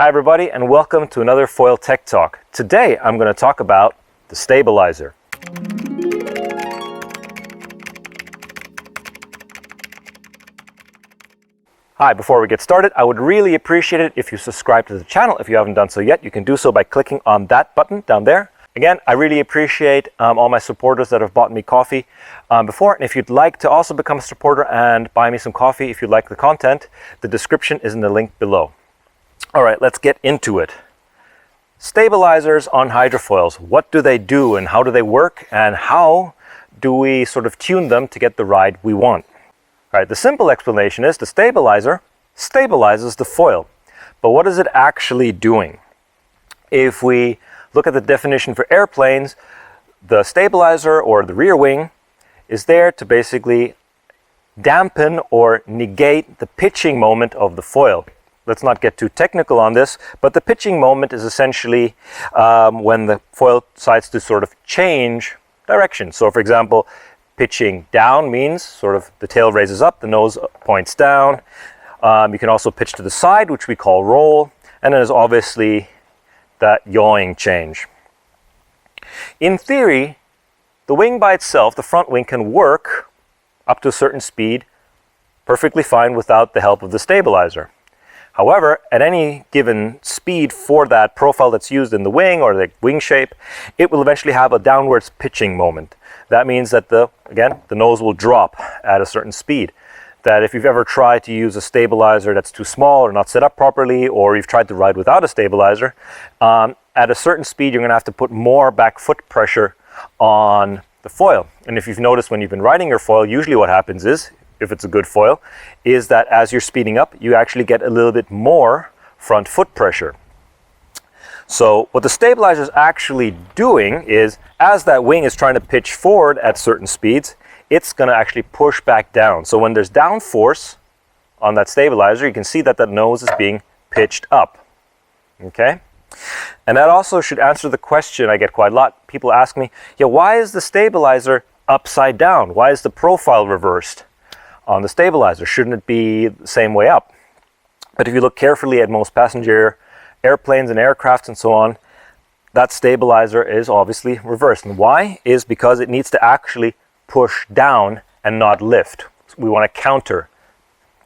Hi everybody, and welcome to another Foil Tech Talk. Today I'm going to talk about the stabilizer. Hi, before we get started, I would really appreciate it if you subscribe to the channel. If you haven't done so yet, you can do so by clicking on that button down there. Again, I really appreciate all my supporters that have bought me coffee before. And if you'd like to also become a supporter and buy me some coffee if you like the content, the description is in the link below. All right, let's get into it. Stabilizers on hydrofoils. What do they do and how do they work? And how do we sort of tune them to get the ride we want? All right, the simple explanation is the stabilizer stabilizes the foil. But what is it actually doing? If we look at the definition for airplanes, the stabilizer or the rear wing is there to basically dampen or negate the pitching moment of the foil. Let's not get too technical on this, but the pitching moment is essentially when the foil decides to sort of change direction. So for example, pitching down means sort of the tail raises up, the nose points down. You can also pitch to the side, which we call roll, and then there's obviously that yawing change. In theory, the wing by itself, the front wing, can work up to a certain speed perfectly fine without the help of the stabilizer. However, at any given speed for that profile that's used in the wing or the wing shape, it will eventually have a downwards pitching moment. That means that the nose will drop at a certain speed. That if you've ever tried to use a stabilizer that's too small or not set up properly, or you've tried to ride without a stabilizer, at a certain speed you're going to have to put more back foot pressure on the foil. And if you've noticed when you've been riding your foil, usually what happens is, if it's a good foil, is that as you're speeding up, you actually get a little bit more front foot pressure. So what the stabilizer is actually doing is, as that wing is trying to pitch forward at certain speeds, it's going to actually push back down. So when there's down force on that stabilizer, you can see that the nose is being pitched up. Okay? And that also should answer the question I get quite a lot. People ask me, yeah, why is the stabilizer upside down? Why is the profile reversed on the stabilizer? Shouldn't it be the same way up? But if you look carefully at most passenger airplanes and aircrafts and so on, that stabilizer is obviously reversed. And why? Is because it needs to actually push down and not lift. We want to counter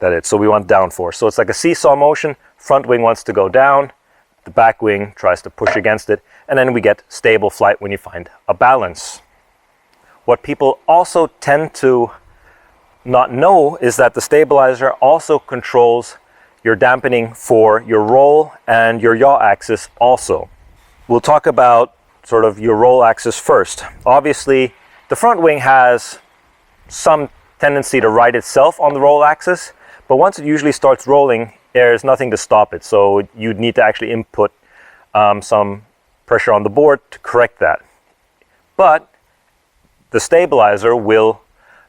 that so we want downforce. So it's like a seesaw motion. Front wing wants to go down, the back wing tries to push against it, and then we get stable flight when you find a balance. What people also tend to not know is that the stabilizer also controls your dampening for your roll and your yaw axis also. We'll talk about sort of your roll axis first. Obviously, the front wing has some tendency to ride itself on the roll axis, but once it usually starts rolling, there's nothing to stop it. So you'd need to actually input some pressure on the board to correct that. But the stabilizer will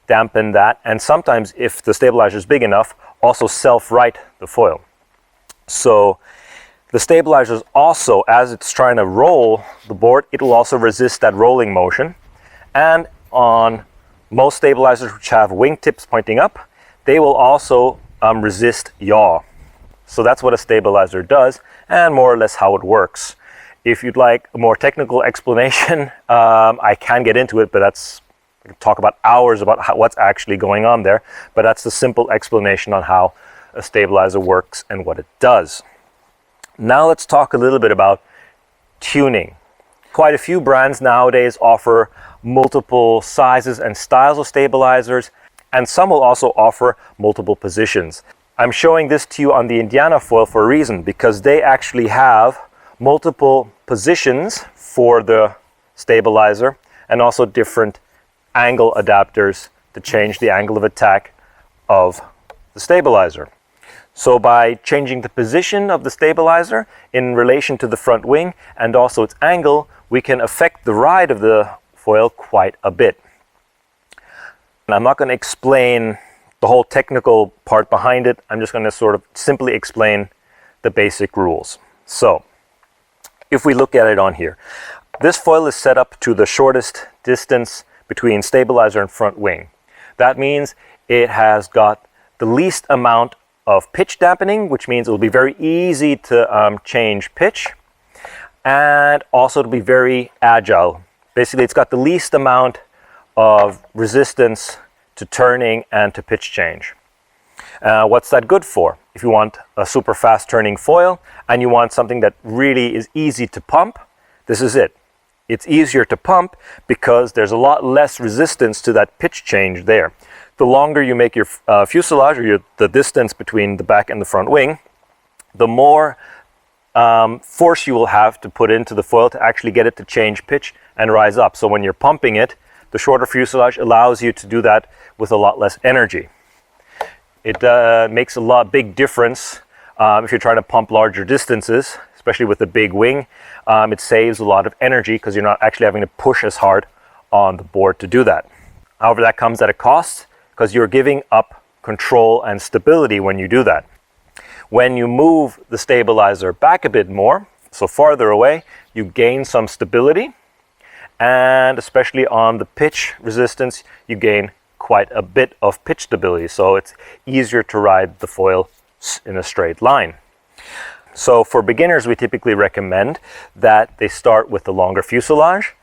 dampen that, and sometimes if the stabilizer is big enough, also self-right the foil. So the stabilizer is also, as it's trying to roll the board, it will also resist that rolling motion. And on most stabilizers which have wingtips pointing up, they will also resist yaw. So that's what a stabilizer does, and more or less how it works. If you'd like a more technical explanation, I can get into it, but I could talk about hours about what's actually going on there, but that's the simple explanation on how a stabilizer works and what it does. Now let's talk a little bit about tuning. Quite a few brands nowadays offer multiple sizes and styles of stabilizers, and some will also offer multiple positions. I'm showing this to you on the Indiana foil for a reason, because they actually have multiple positions for the stabilizer and also different angle adapters to change the angle of attack of the stabilizer. So by changing the position of the stabilizer in relation to the front wing and also its angle, we can affect the ride of the foil quite a bit. And I'm not going to explain the whole technical part behind it. I'm just going to sort of simply explain the basic rules. So if we look at it on here, this foil is set up to the shortest distance between stabilizer and front wing. That means it has got the least amount of pitch dampening, which means it'll be very easy to change pitch, and also it'll be very agile. Basically, it's got the least amount of resistance to turning and to pitch change. What's that good for? If you want a super fast turning foil and you want something that really is easy to pump, this is it. It's easier to pump because there's a lot less resistance to that pitch change there. The longer you make your fuselage, or the distance between the back and the front wing, the more force you will have to put into the foil to actually get it to change pitch and rise up. So when you're pumping it, the shorter fuselage allows you to do that with a lot less energy. It makes a big difference if you're trying to pump larger distances, especially with the big wing. It saves a lot of energy because you're not actually having to push as hard on the board to do that. However, that comes at a cost because you're giving up control and stability when you do that. When you move the stabilizer back a bit more, so farther away, you gain some stability, and especially on the pitch resistance, you gain quite a bit of pitch stability, so it's easier to ride the foil in a straight line. So for beginners, we typically recommend that they start with the longer fuselage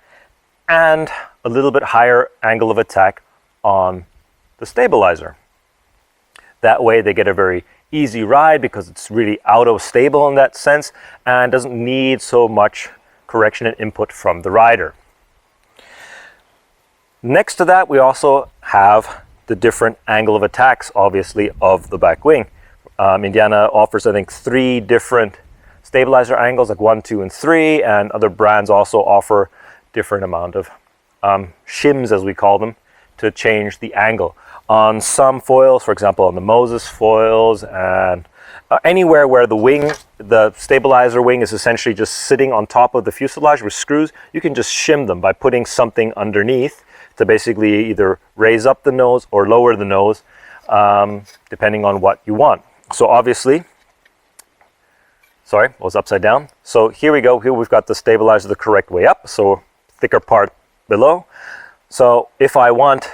and a little bit higher angle of attack on the stabilizer. That way they get a very easy ride because it's really auto-stable in that sense and doesn't need so much correction and input from the rider. Next to that, we also have the different angle of attacks, obviously, of the back wing. Indiana offers, I think, 3 different stabilizer angles, like 1, 2, and 3, and other brands also offer different amount of shims, as we call them, to change the angle. On some foils, for example, on the Moses foils, and anywhere where the stabilizer wing is essentially just sitting on top of the fuselage with screws, you can just shim them by putting something underneath to basically either raise up the nose or lower the nose, depending on what you want. So obviously, sorry, it was upside down. So here we go. Here we've got the stabilizer the correct way up, so thicker part below. So if I want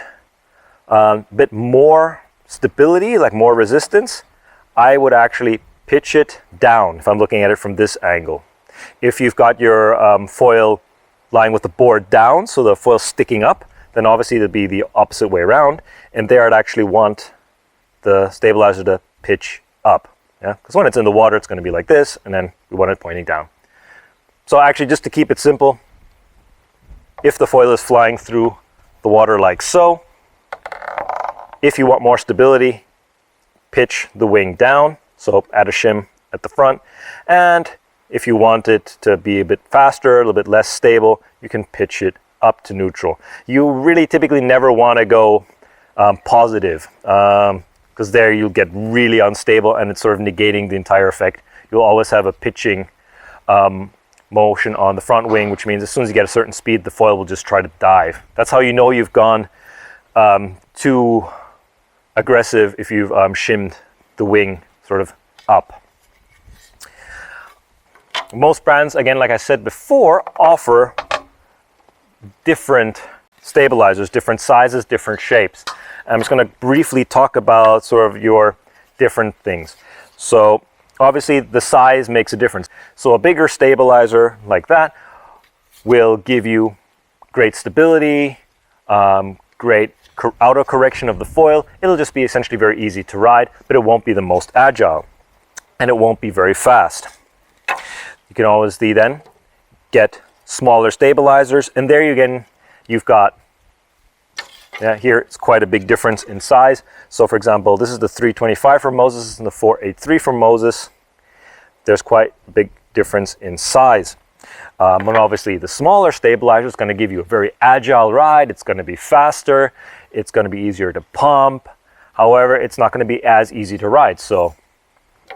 a bit more stability, like more resistance, I would actually pitch it down if I'm looking at it from this angle. If you've got your foil lying with the board down, so the foil's sticking up, then obviously it'd be the opposite way around, and there I'd actually want the stabilizer to pitch up. Yeah, because when it's in the water, it's going to be like this, and then we want it pointing down. So actually, just to keep it simple, if the foil is flying through the water like so, if you want more stability, pitch the wing down, so add a shim at the front, and if you want it to be a bit faster, a little bit less stable, you can pitch it up to neutral. You really typically never want to go positive, because there you'll get really unstable and it's sort of negating the entire effect. You'll always have a pitching motion on the front wing, which means as soon as you get a certain speed, the foil will just try to dive. That's how you know you've gone too aggressive, if you've shimmed the wing sort of up. Most brands, again, like I said before, offer different stabilizers, different sizes, different shapes. I'm just going to briefly talk about sort of your different things. So obviously the size makes a difference. So a bigger stabilizer like that will give you great stability, great auto correction of the foil. It'll just be essentially very easy to ride, but it won't be the most agile, and it won't be very fast. You can always then get smaller stabilizers, and there again you've got, here it's quite a big difference in size. So for example, this is the 325 from Moses and the 483 from Moses. There's quite a big difference in size. And obviously the smaller stabilizer is going to give you a very agile ride. It's going to be faster. It's going to be easier to pump. However, it's not going to be as easy to ride. So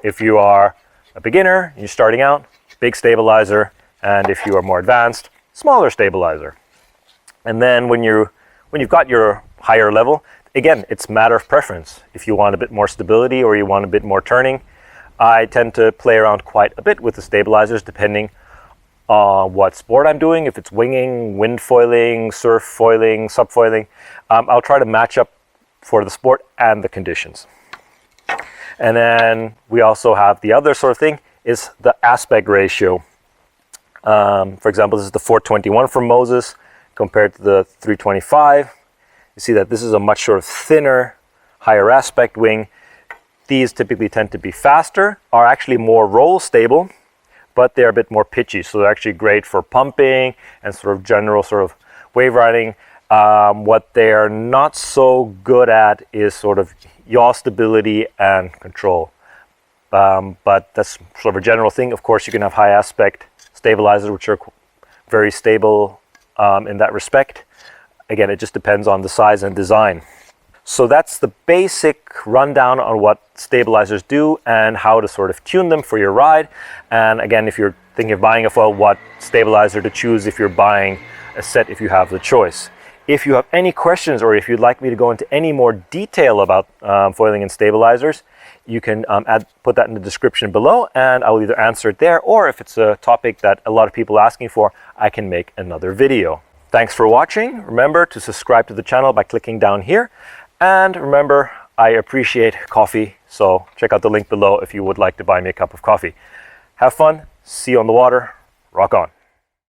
if you are a beginner, you're starting out, big stabilizer, and if you are more advanced, smaller stabilizer. And then when you've got your higher level, again, it's a matter of preference. If you want a bit more stability or you want a bit more turning, I tend to play around quite a bit with the stabilizers depending on what sport I'm doing. If it's winging, wind foiling, surf foiling, subfoiling, I'll try to match up for the sport and the conditions. And then we also have the other sort of thing is the aspect ratio. For example, this is the 421 from Moses compared to the 325. You see that this is a much sort of thinner, higher aspect wing. These typically tend to be faster, are actually more roll stable, but they're a bit more pitchy. So they're actually great for pumping and sort of general sort of wave riding. What they're not so good at is sort of yaw stability and control. But that's sort of a general thing. Of course, you can have high aspect stabilizers, which are very stable in that respect. Again, it just depends on the size and design. So that's the basic rundown on what stabilizers do and how to sort of tune them for your ride. And again, if you're thinking of buying a foil, what stabilizer to choose if you're buying a set, if you have the choice. If you have any questions or if you'd like me to go into any more detail about foiling and stabilizers, you can put that in the description below and I will either answer it there, or if it's a topic that a lot of people are asking for, I can make another video. Thanks for watching. Remember to subscribe to the channel by clicking down here. And remember, I appreciate coffee, so check out the link below if you would like to buy me a cup of coffee. Have fun, see you on the water, rock on.